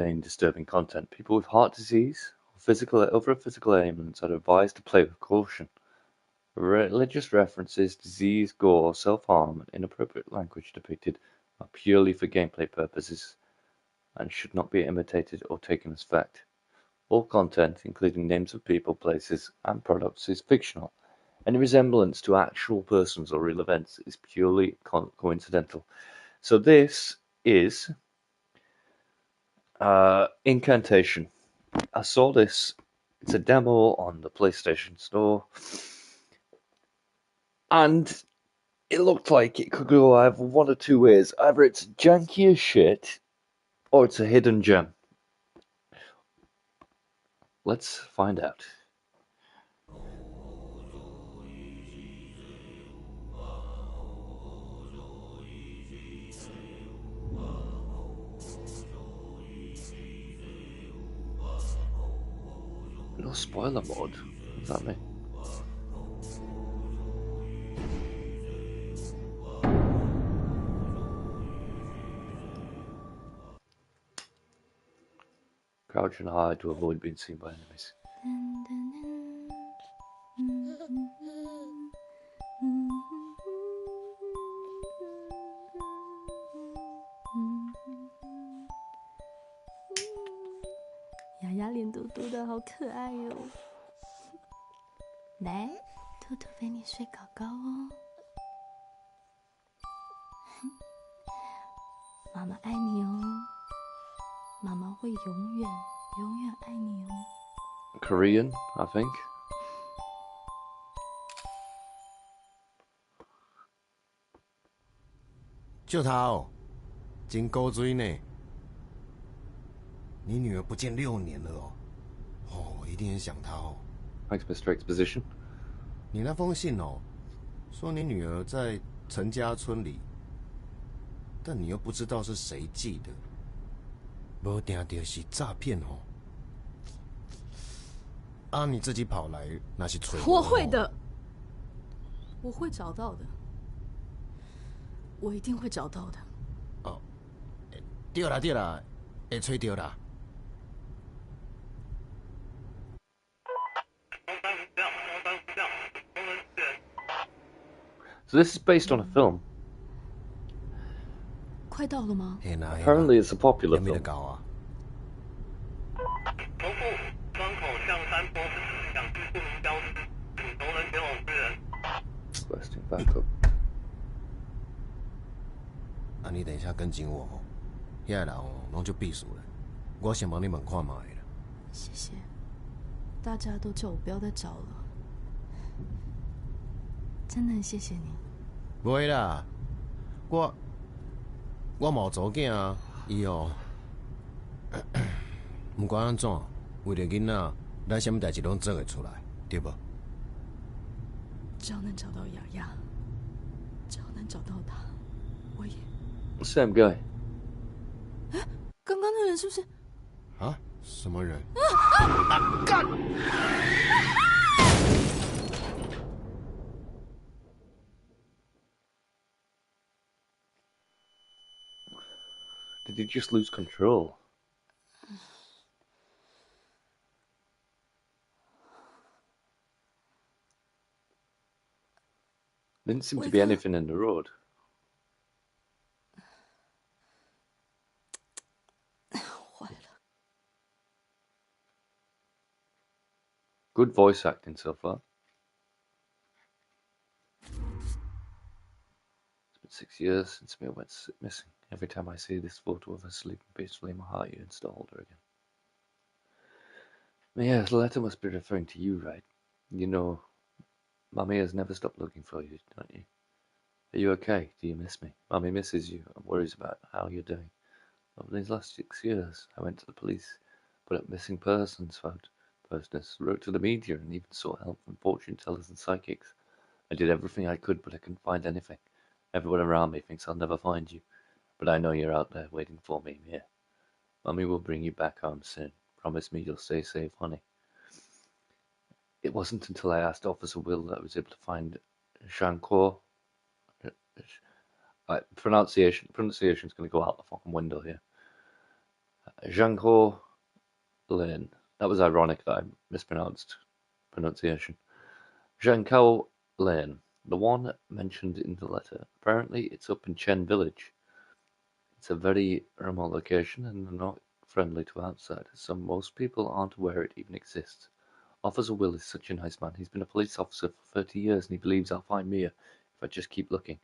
disturbing content. People with heart disease or other physical ailments are advised to play with caution. Religious references, disease, gore, self-harm, and inappropriate language depicted are purely for gameplay purposes and should not be imitated or taken as fact. All content, including names of people, places, and products, is fictional. Any resemblance to actual persons or real events is purely coincidental. So this is Incantation. I saw this. It's a demo on the PlayStation Store, and it looked like it could go either one or two ways. Either it's janky as shit, or it's a hidden gem. Let's find out. No spoiler mode. What does that mean? Crouch and hide to avoid being seen by enemies.雅雅脸嘟嘟的，好可爱哟！来，兔兔陪你睡高高哦。妈妈爱你哦，妈妈会永远永远爱你哦。Korean, I think. 救他哦，真古锥呢。你女儿不见6年了哦，哦，一定很想她哦。Thanks, Mr. Exposition. 你那封信哦，说你女儿在陈家村里，但你又不知道是谁寄的，无定定是诈骗哦。啊，你自己跑来那是吹。我会的，我会找到的，我一定会找到的。哦，对啦对啦，会吹到啦。So this is based on a film. 快到了吗？ Apparently it's a popular film. 搞啊。头部窗口向山坡想去不明消失，请熟人前往支援。Requesting backup. 啊，你等一下跟紧我哦，遐个人哦，拢就避暑了。我先帮你问看卖啦。谢谢，大家都叫我不要再找了，真的很谢谢你。不会啦，我冇做囝啊，伊哦，不管安怎，为了囡仔，咱什么代志拢做会出来，对不？只要能找到雅雅，只要能找到她，我也。Same guy. 刚刚那人是不是？啊？什么人？干！ Did he just lose control? Didn't seem to be anything in the road. Good voice acting so far. It's been 6 years since Mia went missing. Every time I see this photo of her sleeping peacefully, my heart yearns to hold her again. Mia, the letter must be referring to you, right? You know, Mummy has never stopped looking for you, don't you? Are you okay? Do you miss me? Mummy misses you and worries about how you're doing. Over these last 6 years, I went to the police, put up missing persons posters, wrote to the media, and even sought help from fortune tellers and psychics. I did everything I could, but I couldn't find anything. Everyone around me thinks I'll never find you, but I know you're out there waiting for me, Mia. Mummy will bring you back home soon. Promise me you'll stay safe, honey. It wasn't until I asked Officer Will that I was able to find Shankor. Pronunciation's going to go out the fucking window here. Zhangho Lin. That was ironic that I mispronounced pronunciation. Zhangkao Lane, the one mentioned in the letter. Apparently, it's up in Chen Village. It's a very remote location and not friendly to outsiders, so most people aren't aware it even exists. Officer Will is such a nice man. He's been a police officer for 30 years and he believes I'll find Mia if I just keep looking.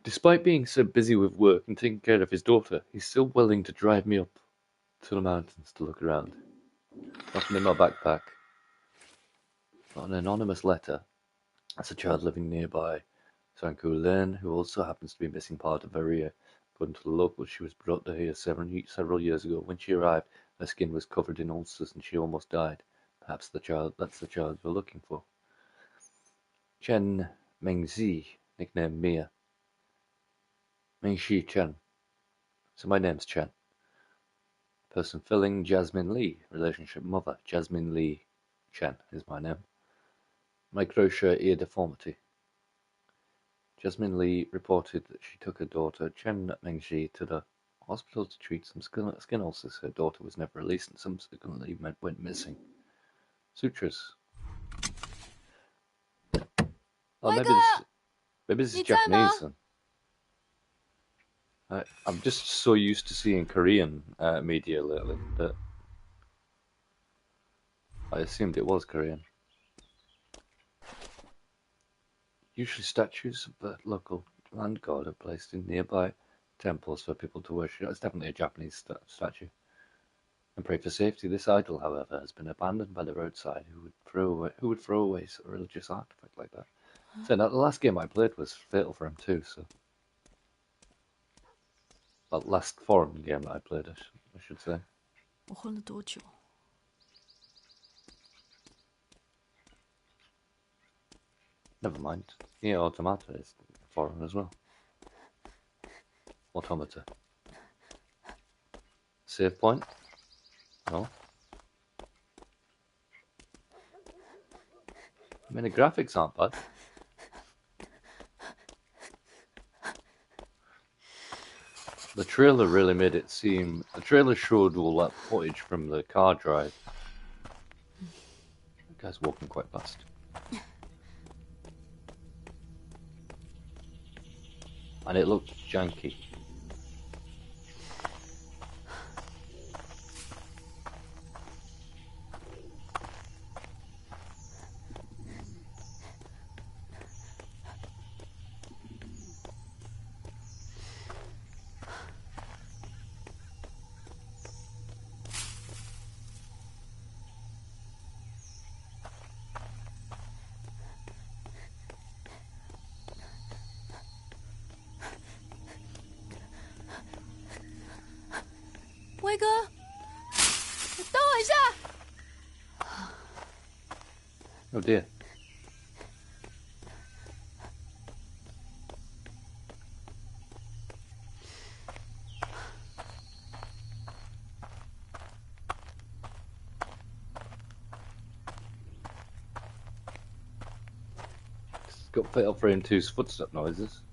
Despite being so busy with work and taking care of his daughter, he's still willing to drive me up to the mountains to look around. Nothing in my backpack. Not an anonymous letter. That's a child living nearby. Sanku Lin, who also happens to be missing part of her ear. According to the locals, she was brought to here several years ago. When she arrived, her skin was covered in ulcers and she almost died. Perhaps that's the child you're looking for. Chen Mengzi, nicknamed Mia. Mengxi Chen. So my name's Chen. Person filling, Jasmine Lee. Relationship mother, Jasmine Lee Chen is my name. Microtia ear deformity. Jasmine Lee reported that she took her daughter, Chen Mengxi, to the hospital to treat some skin ulcers. Her daughter was never released and subsequently went missing. Sutras. Oh, maybe this is Japanese then. I'm just so used to seeing Korean media lately that I assumed it was Korean. Usually statues of the local land god are placed in nearby temples for people to worship. It's definitely a Japanese statue. And pray for safety. This idol, however, has been abandoned by the roadside. Who would throw away a religious artifact like that? So now, the last game I played was fatal for him too. So, well, last foreign game that I played, I should say. 我混了多久？ Never mind. Yeah, automata is foreign as well. Automata. Save point? No. I mean, the graphics aren't bad. The trailer really made it seem... The trailer showed all that footage from the car drive. The guy's walking quite fast. And it looked janky.威哥，你等我一下。Oh dear. It's got Fatal Frame 2's footstep noises.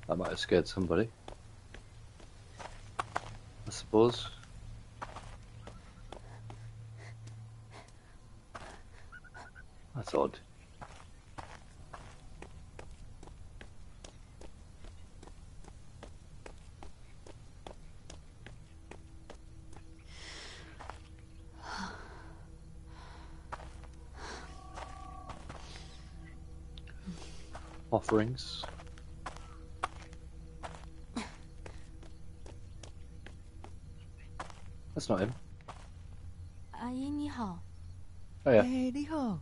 That might have scared somebody, I suppose. That's odd. Offerings. That's not him. 阿姨你好。Oh yeah. 你好，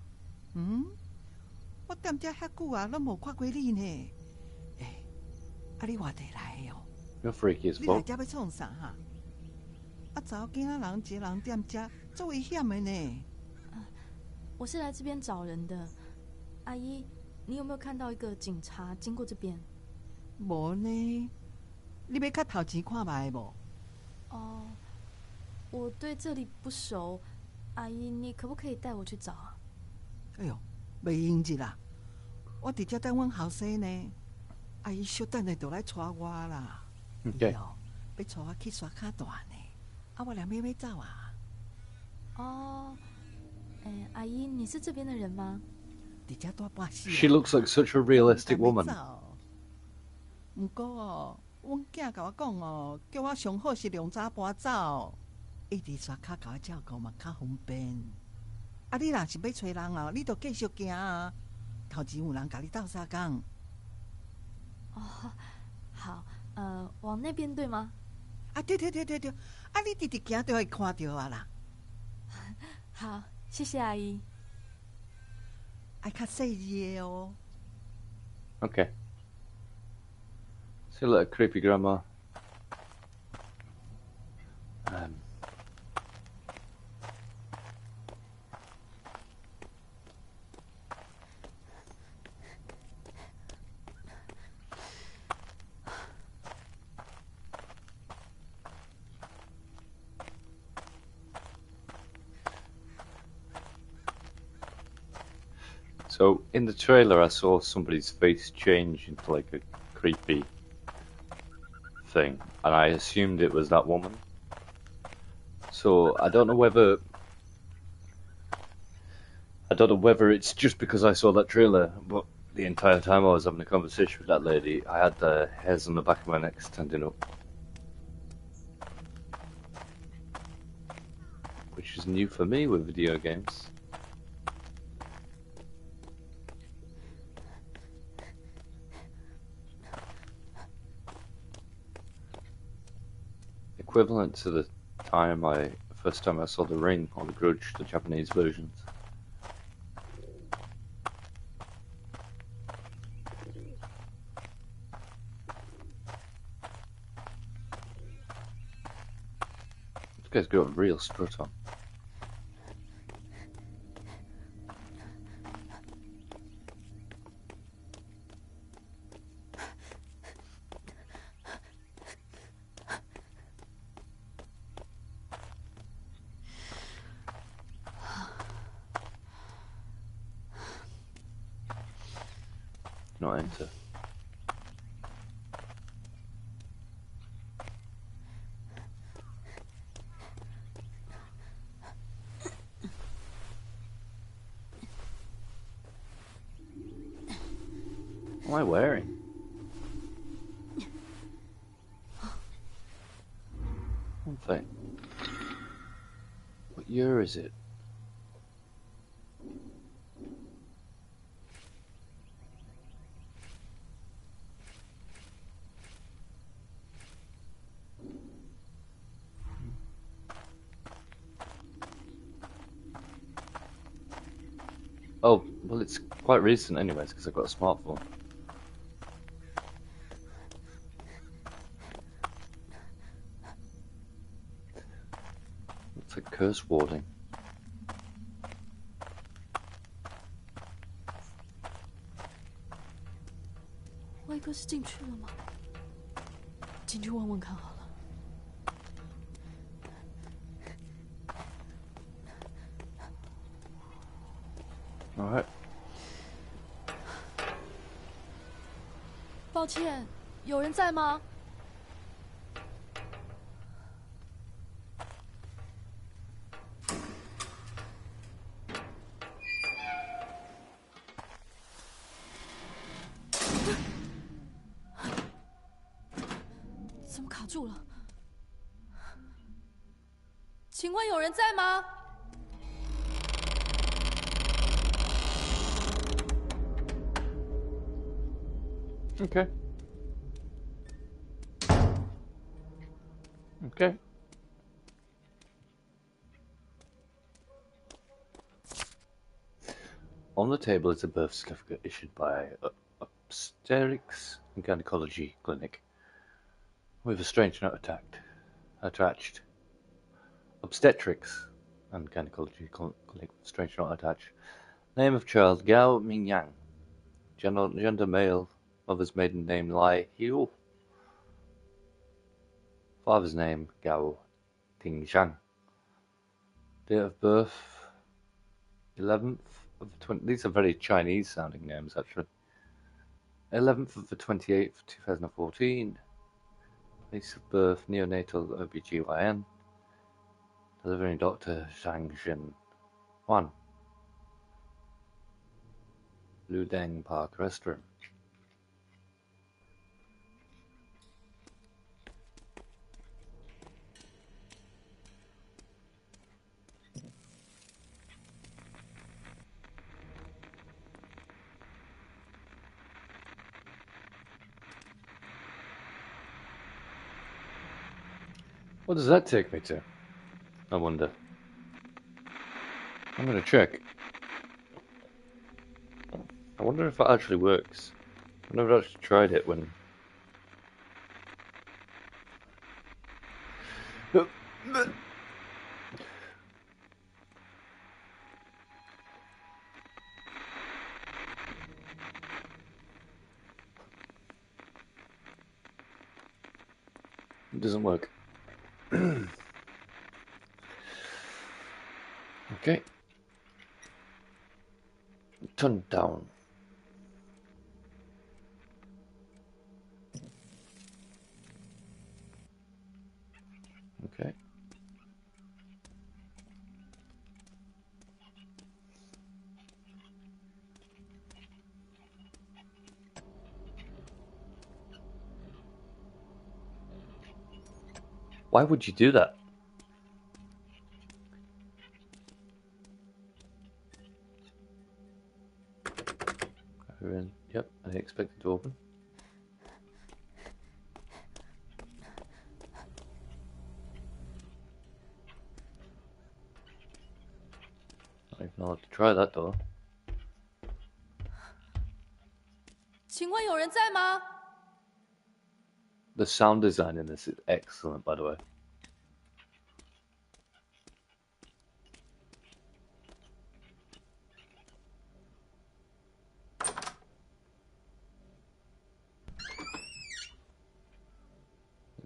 我踮遮遐久啊，拢无看过你呢。你外地来的哦？ You're freaky as 你来 fuck. 遮要创啥哈？查某囝仔人一个人踮遮，足危险的呢。我是来这边找人的。阿姨，你有没有看到一个警察经过这边？无呢，你要较头前看卖无？哦，我对这里不熟，阿姨，你可不可以带我去找啊？哎呦，袂用日啦，我直接等阮后生呢。阿姨小等下就来带我啦。Okay. 伊哦，要带我去刷卡段呢。啊，我俩妹妹走啊。哦，哎，阿姨，你是这边的人吗？直接带半死。She looks like such a realistic woman. 不过哦，阮囝甲我讲哦，叫我上好是量早搬走，一直刷卡甲我照顾嘛较方便。啊，你若是要找人哦，你就继续行啊。头前有人甲你斗相共。哦，好，往那边对吗？啊，对，啊，你直直行就会看到啊啦。好，谢谢阿姨。爱较细致的哦。Okay. See you later, creepy grandma. So in the trailer, I saw somebody's face change into like a creepy thing, and I assumed it was that woman. So I don't know whether it's just because I saw that trailer, but the entire time I was having a conversation with that lady, I had the hairs on the back of my neck standing up, which is new for me with video games. Equivalent to the first time I saw The Ring or The Grudge, the Japanese versions. This guy's got a real strut on. Not enter. What am I wearing? One thing. What year is it? Oh, well, it's quite recent anyways, because I've got a smartphone. It's like curse warding. 歪哥是进去了吗？进去问问看好了。Alright. 抱歉，有人在吗？怎么卡住了？请问有人在吗？ Okay. Okay. On the table is a birth certificate issued by Obstetrics and Gynecology Clinic with a strange note attached. Obstetrics and Gynecology Clinic with a strange note attached. Name of child Gao Mingyang. Gender male. Mother's maiden name Lai Hiu. Father's name Gao Tingzhang. Date of birth, 11th of the 20. These are very Chinese sounding names, actually. 11th of the 28th, 2014. Place of birth, neonatal OBGYN. Delivering Dr. Zhang Xin. 1. Ludeng Park Restaurant. What does that take me to? I wonder. I'm gonna check. I wonder if it actually works. I've never actually tried it when... It doesn't work. Okay. Turn down. Okay. Why would you do that? Yep, I expect it to open. I don't even know how to try that door. 请问有人在吗？ The sound design in this is excellent, by the way.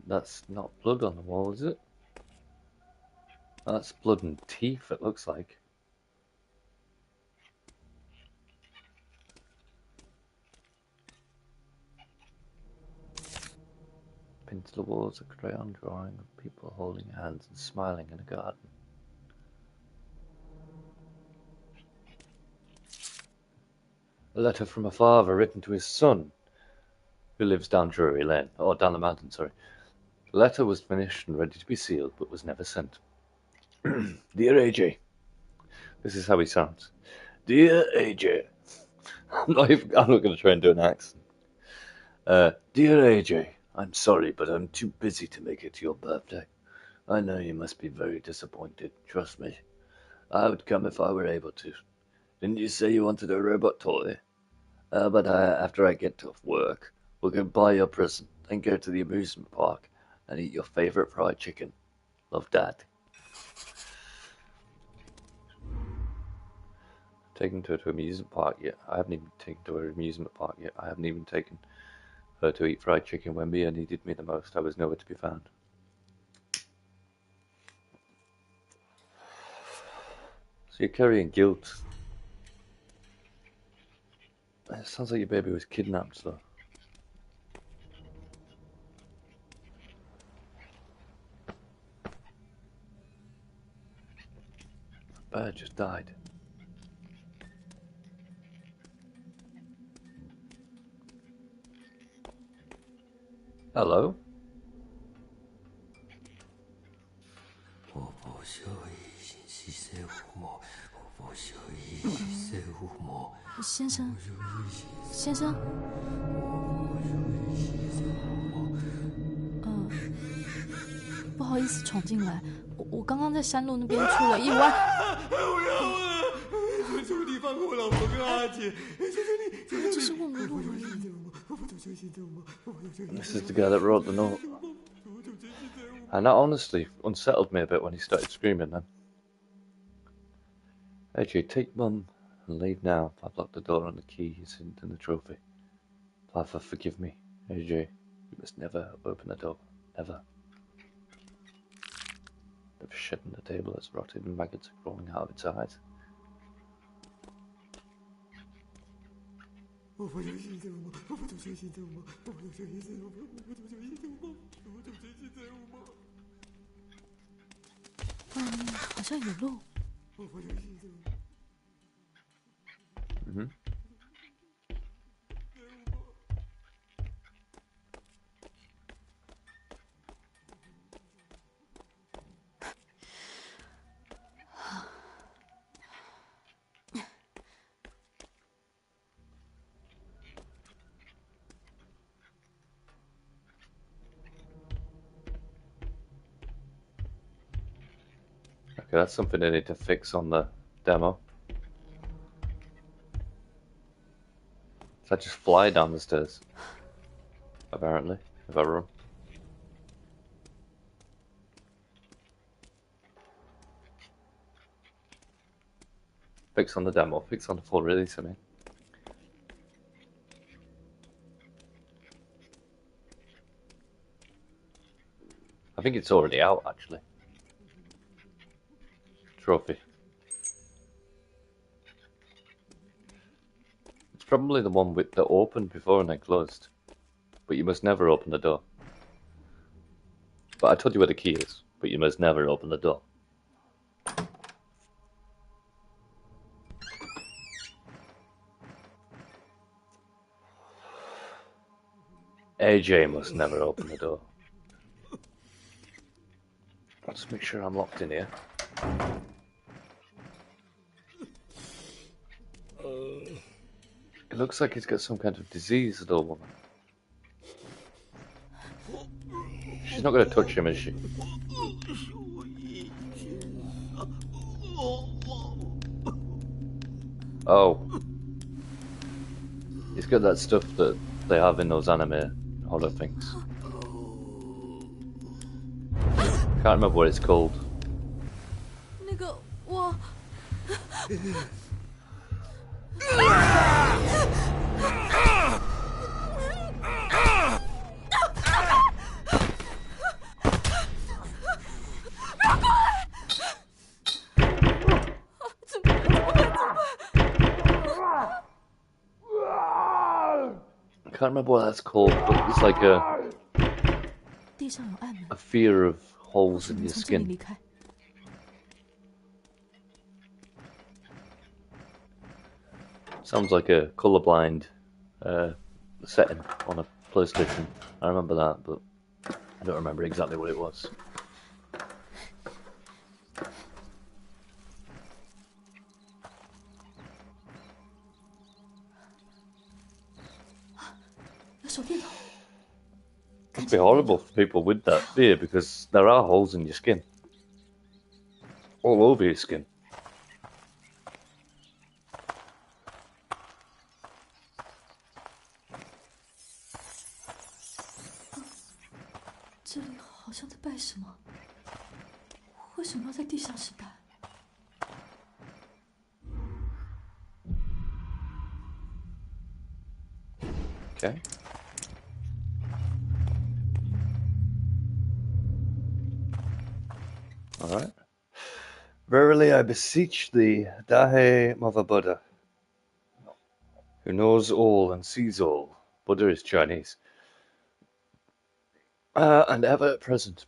That's not blood on the wall, is it? That's blood and teeth, it looks like. Pinned to the walls, a crayon drawing of people holding hands and smiling in a garden. A letter from a father written to his son, who lives down Drury Lane, or down the mountain, sorry. The letter was finished and ready to be sealed, but was never sent. Dear AJ, this is how he sounds. Dear AJ, I'm not going to try and do an accent. Dear AJ, I'm sorry, but I'm too busy to make it to your birthday. I know you must be very disappointed, trust me. I would come if I were able to. Didn't you say you wanted a robot toy? But after I get off work, we'll go buy your present, then go to the amusement park and eat your favorite fried chicken. Love, Dad. Taken her to an amusement park yet. I haven't even taken to her amusement park yet. I haven't even taken her to eat fried chicken when Mia needed me the most. I was nowhere to be found. So you're carrying guilt. It sounds like your baby was kidnapped, though. The bear just died. Hello?先生，先生，不好意思闯进来，我刚刚在山路那边出了意外。不要啊！求求你放过我老婆跟阿姐，求求你！他只是问我路而已。This is the guy that wrote the note. And that honestly unsettled me a bit when he started screaming then. AJ, take Mum and leave now. I've locked the door and the key is in the trophy. Father, forgive me. AJ, you must never open the door. Never. Bit of shit on the table that's rotted and maggots are crawling out of its eyes.好像有路。Mm-hmm. Okay, that's something I need to fix on the demo. So I just fly down the stairs. Apparently, if I run. Fix on the demo, fix on the full release, I mean. I think it's already out, actually. Trophy. It's probably the one with that opened before and then closed. But you must never open the door. But I told you where the key is, but you must never open the door. AJ must never open the door. Let's make sure I'm locked in here. It looks like he's got some kind of disease, the old woman. She's not going to touch him, is she? Oh. He's got that stuff that they have in those anime horror things. Can't remember what it's called. 那个我。I can't remember what that's called, but it's like a 地上有暗门， a fear of holes 只 in 能 your 从这里 skin. 离开。 Sounds like a colorblind setting on a PlayStation. I remember that, but I don't remember exactly what it was. 有手电筒。 It'd be horrible for people with that fear because there are holes in your skin. All over your skin. 这里好像在拜什么？为什么要在地下室拜？ Okay. Alright. Verily I beseech thee, Dahe Mother Buddha, who knows all and sees all. Buddha is Chinese. And ever present.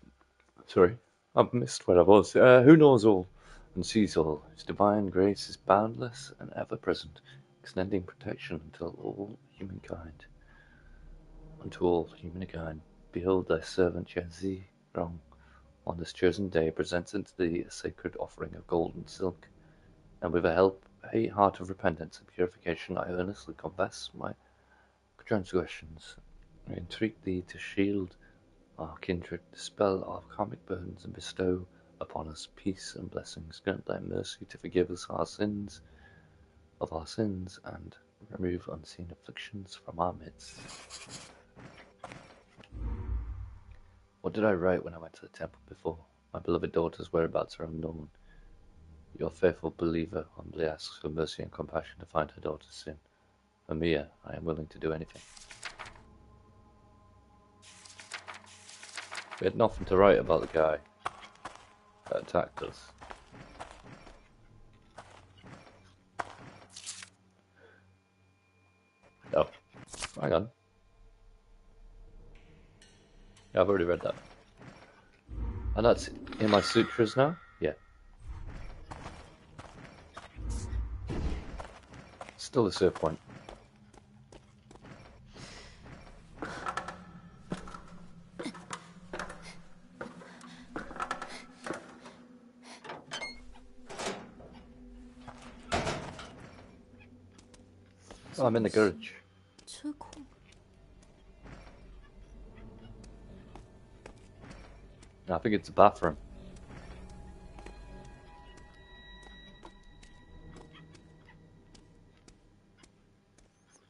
Sorry, I've missed where I was. Who knows all and sees all. His divine grace is boundless and ever present, extending protection until all humankind. Unto all humankind. Behold thy servant Yanzi Rong. On this chosen day presents unto thee a sacred offering of gold and silk, and with a heart of repentance and purification I earnestly confess my transgressions. I entreat thee to shield our kindred, dispel our karmic burdens, and bestow upon us peace and blessings. Grant thy mercy to forgive us our sins, and remove unseen afflictions from our midst. What did I write when I went to the temple before? My beloved daughter's whereabouts are unknown. Your faithful believer humbly asks for mercy and compassion to find her daughter's sin. For Mia, I am willing to do anything. We had nothing to write about the guy. that attacked us. Oh, hang on. Yeah, I've already read that. And that's in my sutras now? Yeah. Still a save point. Oh, I'm in the garage. 车库。 I think it's a bathroom.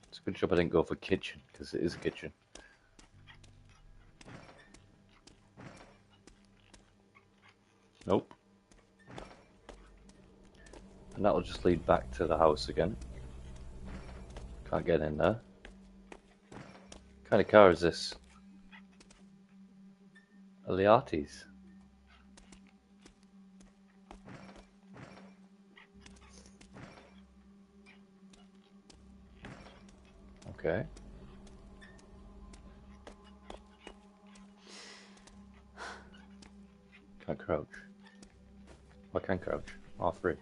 It's a good job I didn't go for kitchen, because it is a kitchen. Nope. And that'll just lead back to the house again. Can't get in there. What kind of car is this? Aliati's. Okay. Can't crouch. I can crouch. R3.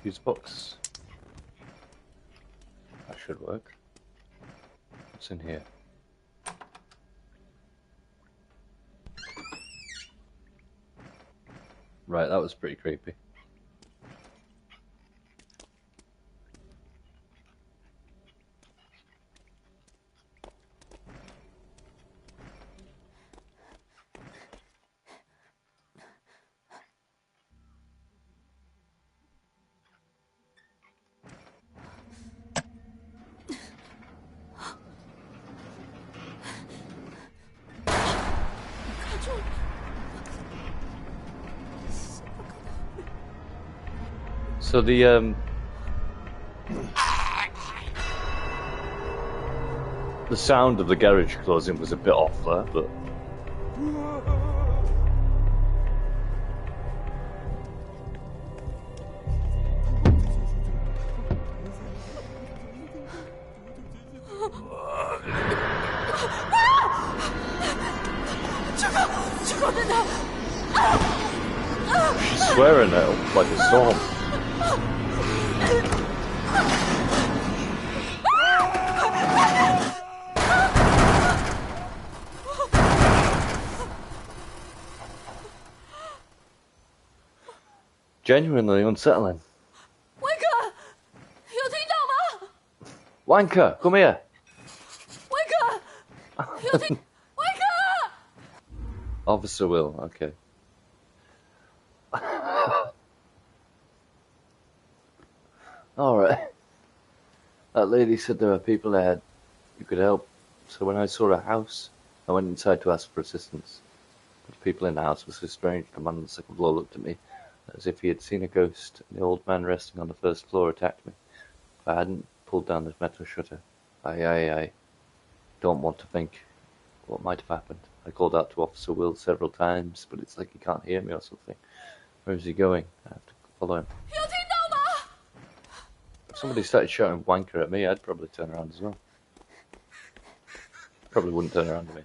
Use books. That should work. What's in here? Right, that was pretty creepy. So the sound of the garage closing was a bit off there, but she's swearing at him like a storm. Genuinely unsettling. Wanker，有听到吗 Wanker, come here. ？Wanker，有听？Wanker， Officer Will, okay. Alright. That lady said there were people there who could help, so when I saw a house, I went inside to ask for assistance. The people in the house were so strange. The man on the second floor looked at me as if he had seen a ghost, and the old man resting on the first floor attacked me. If I hadn't pulled down the metal shutter, I don't want to think what might have happened. I called out to Officer Will several times, but it's like he can't hear me or something. Where is he going? I have to follow him. 有听到吗？ If somebody started shouting wanker at me, I'd probably turn around as well. Probably wouldn't turn around to me.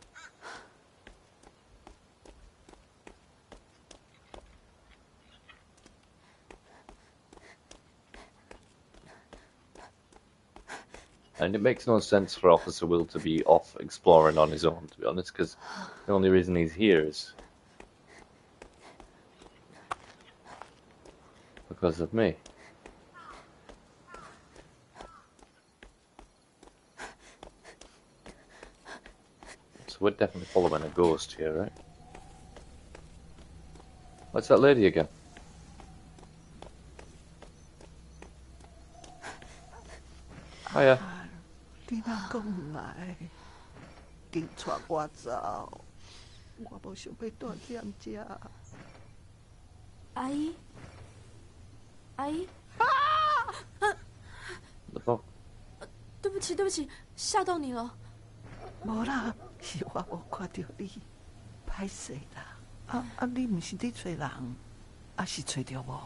And it makes no sense for Officer Will to be off exploring on his own, to be honest, because the only reason he's here is because of me. So we're definitely following a ghost here, right? What's that lady again? Hiya. 你若讲来，紧带我走，我无想要住踮遮。阿姨，阿姨， The fuck? 对不起，对不起，吓到你了。无啦，是我无看到你，歹势啦。你毋是伫找人，是找着无？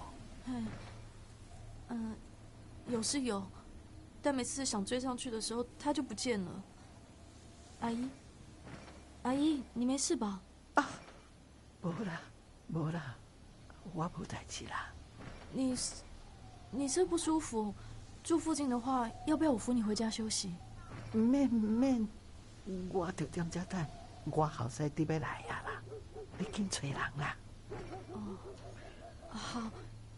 有是有，但每次想追上去的时候，他就不见了。阿姨，你没事吧？无啦，我无代志啦。你是不舒服？住附近的话，要不要我扶你回家休息？免，我就踮遮等，我后生伫要来啊啦，你紧找人啦。好，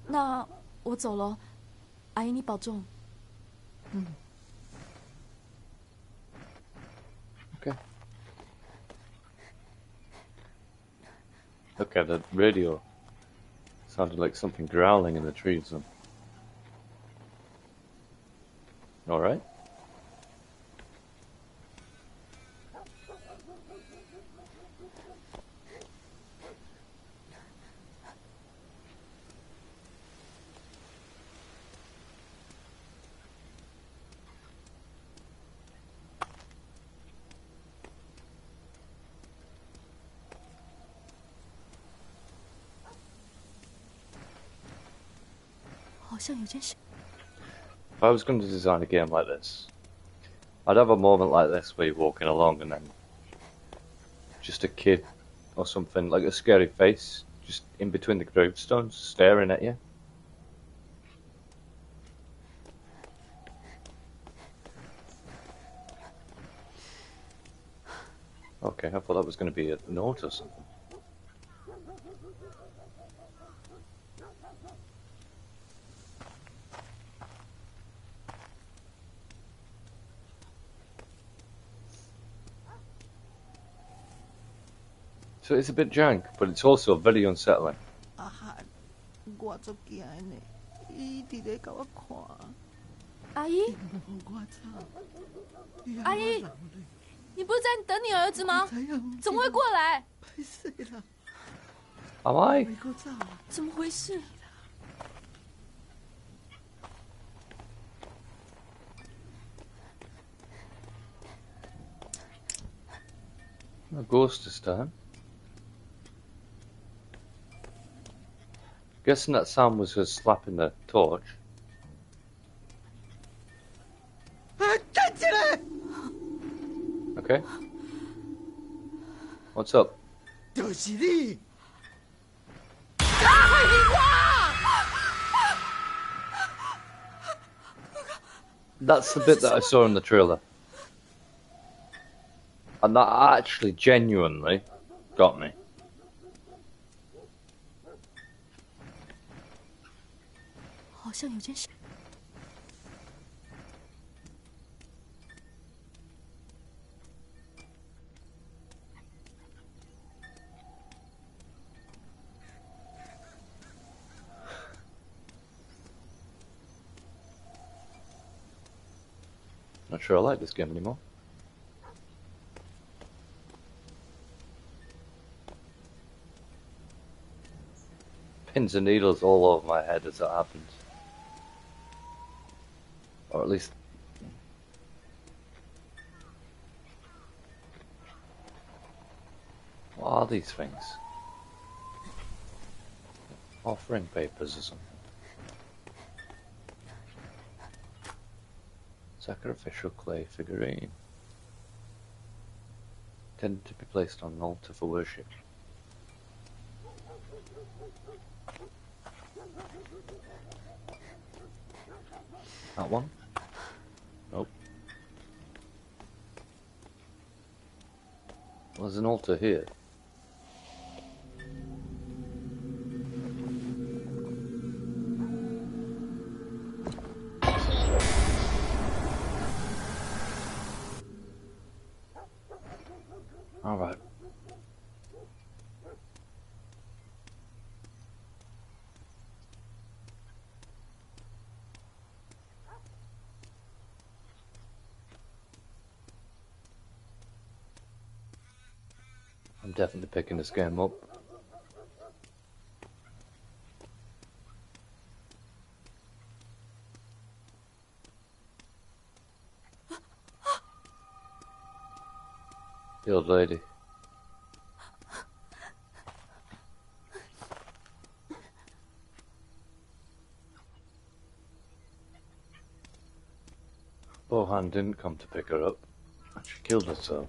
那我走了。阿姨，你保重。Okay. Okay, the radio sounded like something growling in the trees then. Alright. If I was going to design a game like this, I'd have a moment like this where you're walking along and then just a kid or something, like a scary face, just in between the gravestones, staring at you. Okay, I thought that was going to be a note or something. So it's a bit jank, but it's also very unsettling. 我足惊呢，伊伫咧甲我看。阿姨，我操！阿姨，你不是在等你儿子吗？怎么会过来？歹势啦！ Am I? 怎么回事？ A ghost this time. Guessing that sound was her slapping the torch. 站起来！ Okay. What's up? 就是你！ That's the bit that I saw in the trailer. And that actually genuinely got me. Not sure I like this game anymore. Pins and needles all over my head as that happens. Or at least... What are these things? Offering papers or something. Sacrificial clay figurine. Intended to be placed on an altar for worship. That one? Nope. Well, there's an altar here. Alright. I'm definitely picking this game up. The old lady. Bohan didn't come to pick her up. She killed herself.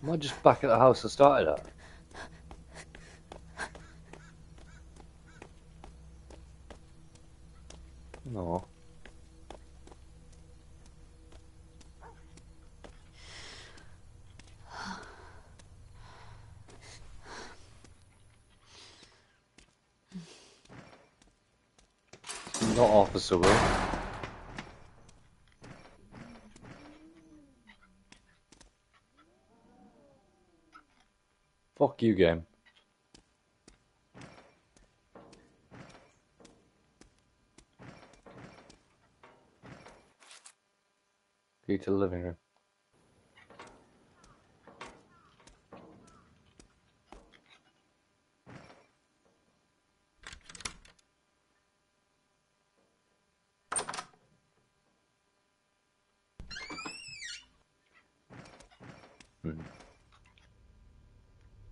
Am I just back at the house I started at? No. Not Officer Will. Fuck you, game. Key to the living room.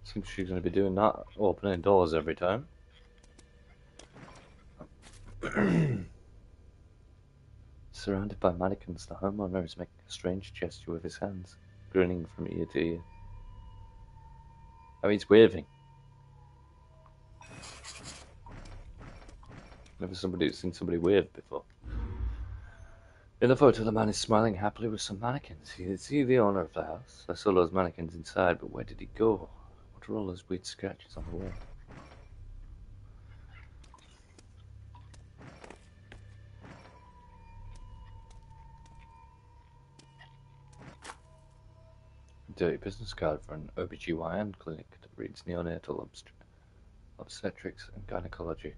Seems she's going to be doing that, opening doors every time. Surrounded by mannequins, the homeowner is making a strange gesture with his hands, grinning from ear to ear. Oh, he's waving. Never seen somebody wave before. In the photo, the man is smiling happily with some mannequins. Is he the owner of the house? I saw those mannequins inside, but where did he go? What are all those weird scratches on the wall? Dirty business card for an OBGYN clinic that reads neonatal obstetrics and gynecology.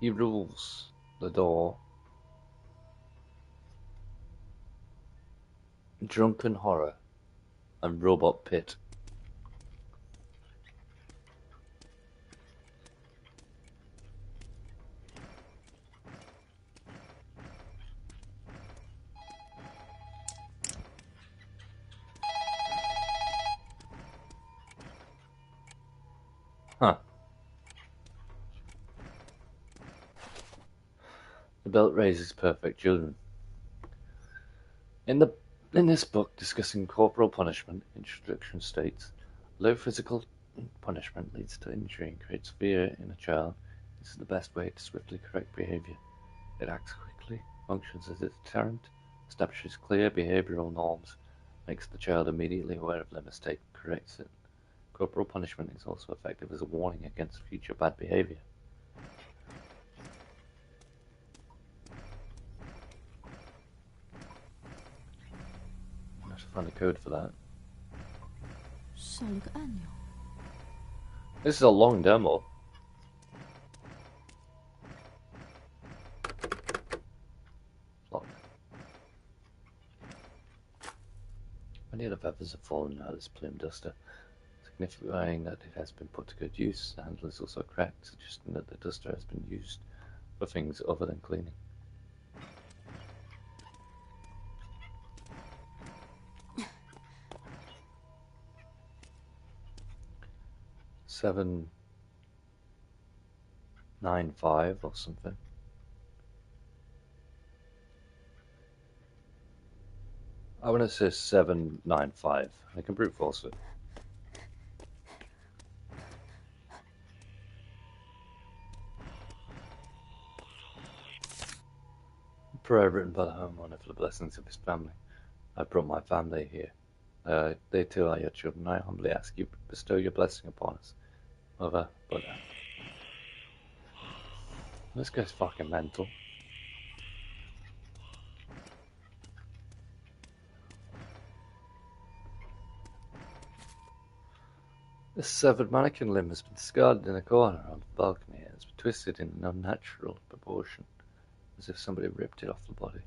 He rules the door. Drunken horror and robot pit. Huh. The belt raises perfect children. In this book discussing corporal punishment, introduction states, low physical punishment leads to injury and creates fear in a child. This is the best way to swiftly correct behavior. It acts quickly, functions as a deterrent, establishes clear behavioral norms, makes the child immediately aware of their mistake, and corrects it. Corporal punishment is also effective as a warning against future bad behavior. I have to find a code for that. 少了个按钮。 This is a long demo. Locked. Many of the feathers have fallen out of this plume duster, signifying that it has been put to good use. The handle is also cracked, suggesting that the duster has been used for things other than cleaning. $7.95 or something. I want to say $7.95. I can brute force it. Prayer written by the homeowner for the blessings of his family. I brought my family here. They too are your children. I humbly ask you to bestow your blessing upon us. Mother, but this guy's fucking mental. This severed mannequin limb has been discarded in a corner on the balcony and has been twisted in an unnatural proportion, as if somebody ripped it off the body.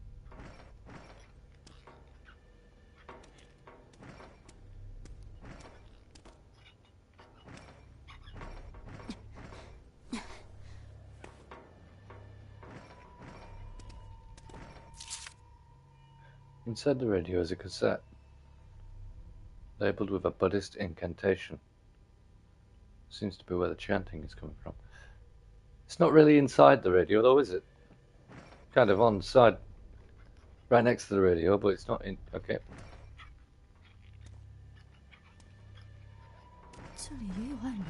Inside the radio is a cassette, labelled with a Buddhist incantation. Seems to be where the chanting is coming from. It's not really inside the radio though, is it? Kind of on the side, right next to the radio, but it's not in... okay. 这里也有暗门。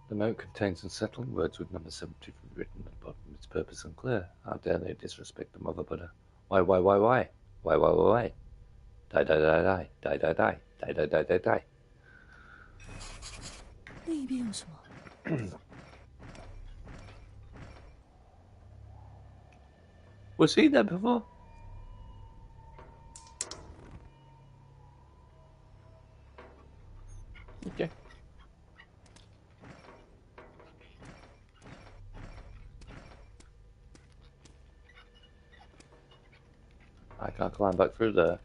The note contains unsettling words with number 70 written at the bottom. Its purpose unclear. How dare they disrespect the Mother Buddha? Why? Why? Why? Die, die, die, die, die, die, die, die, die, die, die, die. 另一边有什么？ Was he there before? Okay. I can't climb back through there.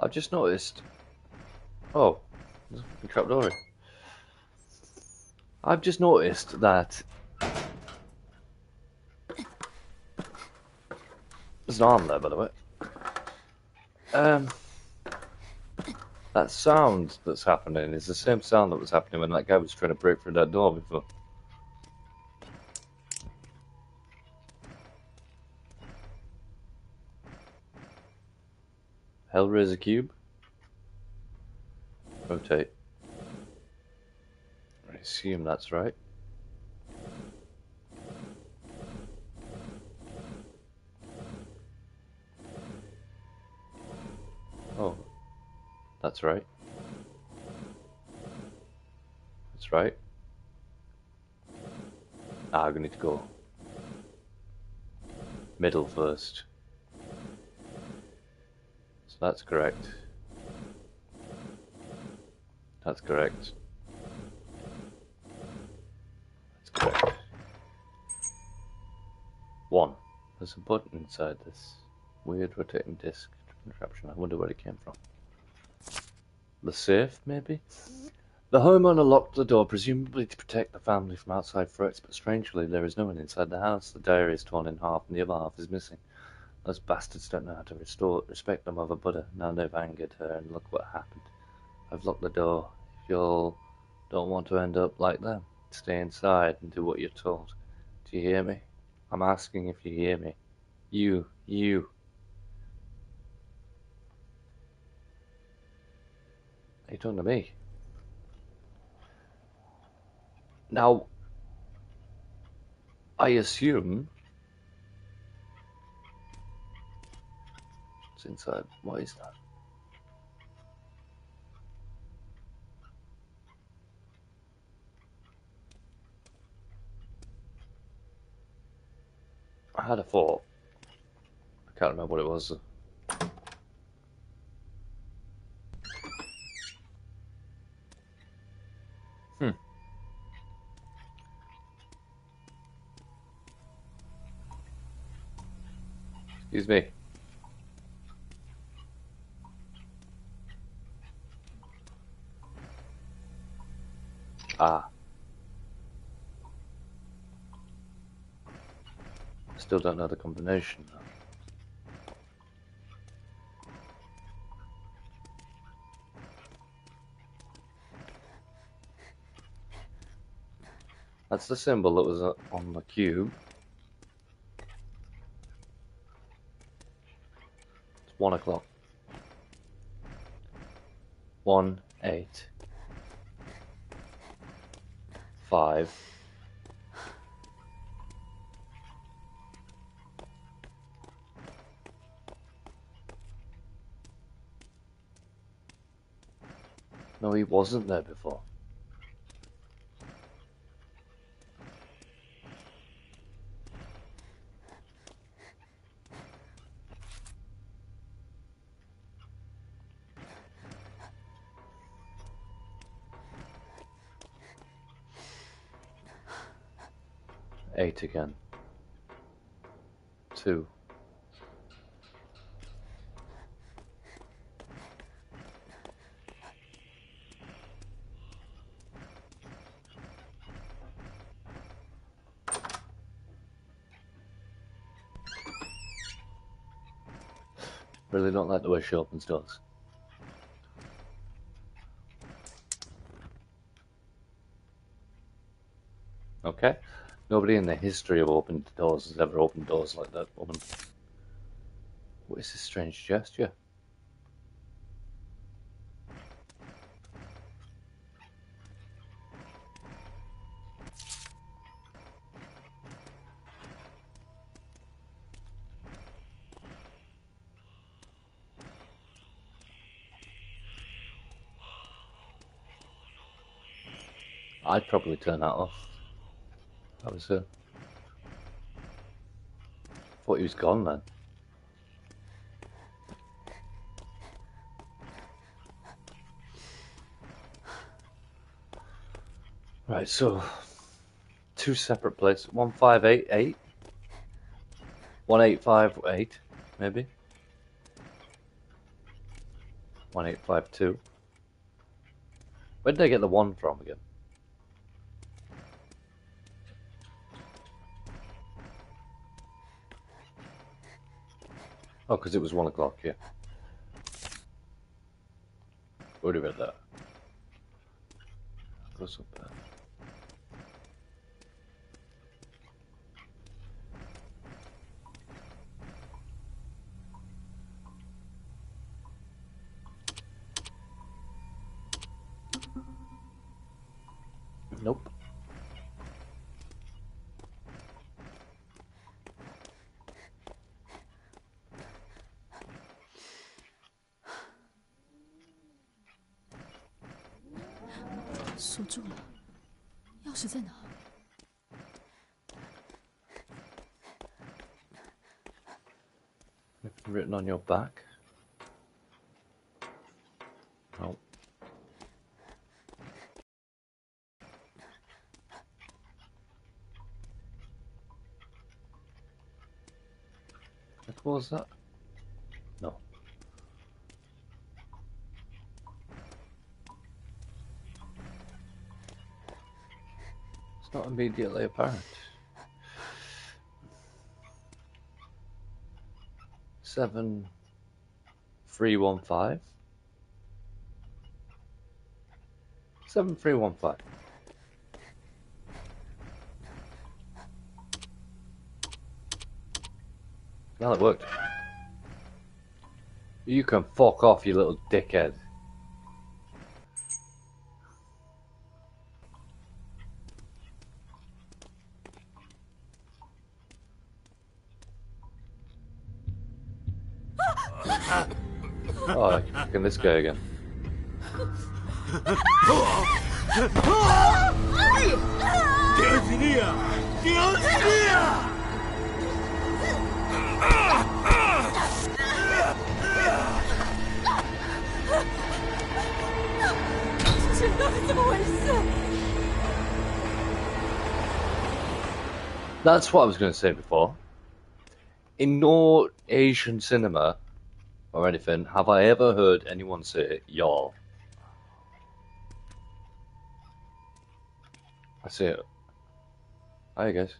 I've just noticed. Oh, there's a trapdoor here. I've just noticed that there's an arm there, by the way. That sound that's happening is the same sound that was happening when that guy was trying to break through that door before. Hellraiser cube. Rotate. I assume that's right. Oh, that's right. That's right. Ah, we need to go middle first. So that's correct. That's correct. That's correct. 1. There's a button inside this weird rotating disc contraption. I wonder where it came from. The safe, maybe? The homeowner locked the door, presumably to protect the family from outside threats, but strangely, there is no one inside the house. The diary is torn in half, and the other half is missing. Those bastards don't know how to respect the Mother Buddha. Now they've angered her, and look what happened. I've locked the door. If you don't want to end up like them, stay inside and do what you're told. Do you hear me? I'm asking if you hear me. You. Are you talking to me? Now, I assume it's inside. What is that? I had a thought. I can't remember what it was. Excuse me. Ah. Still don't know the combination though. That's the symbol that was on the cube. It's 1 o'clock. 1, 8, 5. No, he wasn't there before. 8 again. 2. Really don't like the way she opens doors. Okay. Nobody in the history of opened doors has ever opened doors like that woman. What is this strange gesture? I'd probably turn that off. That was her. Thought he was gone then. Right, so 2 separate places. 1588, 1858, maybe. 1852. Where did I get the 1 from again? Oh, because it was 1 o'clock, yeah. Already read that. Goes up there. Nope. "锁住了，钥匙在哪？" Anything written on your back? No. What was that? No. It's not immediately apparent. 7315. 7315. Well, it worked. You can fuck off, you little dickhead. Oh, I keep picking this guy again. Dios mío! Dios mío! 这到底怎么回事？ That's what I was going to say before. In no Asian cinema or anything have I ever heard anyone say y'all. I say it. Hi guys.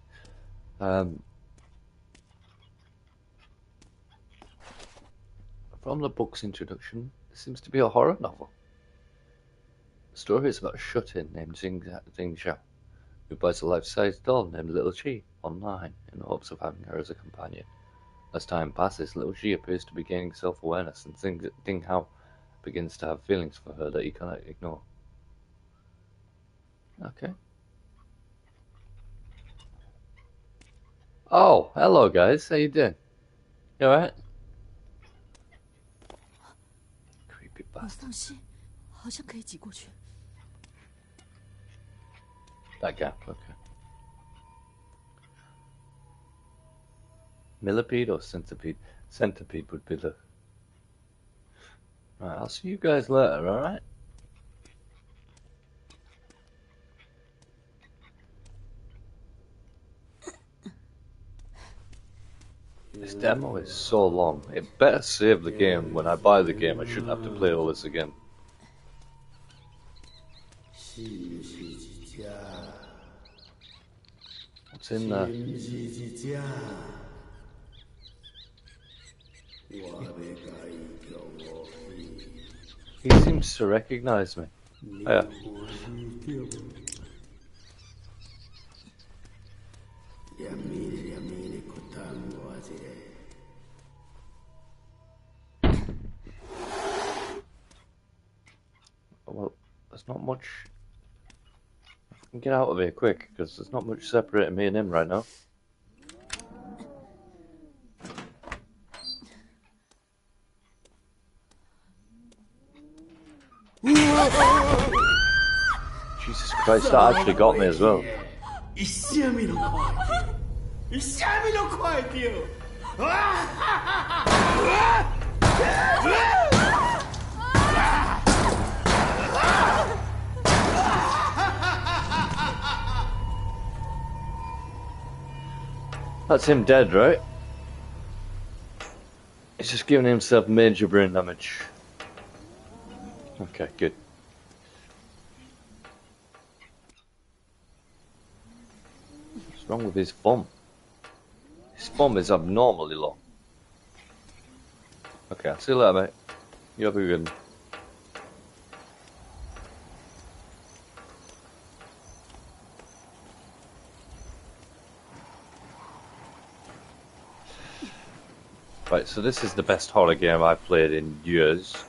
From the book's introduction, this seems to be a horror novel. The story is about a shut-in named Zing Xiao, who buys a life-size doll named Little Chi online in the hopes of having her as a companion. As time passes, Little Chi appears to be gaining self-awareness, and Ding Hao begins to have feelings for her that he cannot ignore. Okay. Oh, hello guys, how you doing? You alright? Creepy 有 bastard. 缝隙，好像可以挤过去。 That gap, okay. Millipede or centipede? Centipede would be the... Right, I'll see you guys later, alright? This demo is so long. It better save the game. When I buy the game, I shouldn't have to play all this again. What's in there? He seems to recognize me. Oh, yeah. Well, there's not much. I can get out of here quick because there's not much separating me and him right now. Jesus Christ, that actually got me as well. That's him dead, right? He's just giving himself major brain damage. Okay, good. What's wrong with his thumb? His thumb is abnormally long. Okay, I'll see you later, mate. You have a good one. Right, so this is the best horror game I've played in years.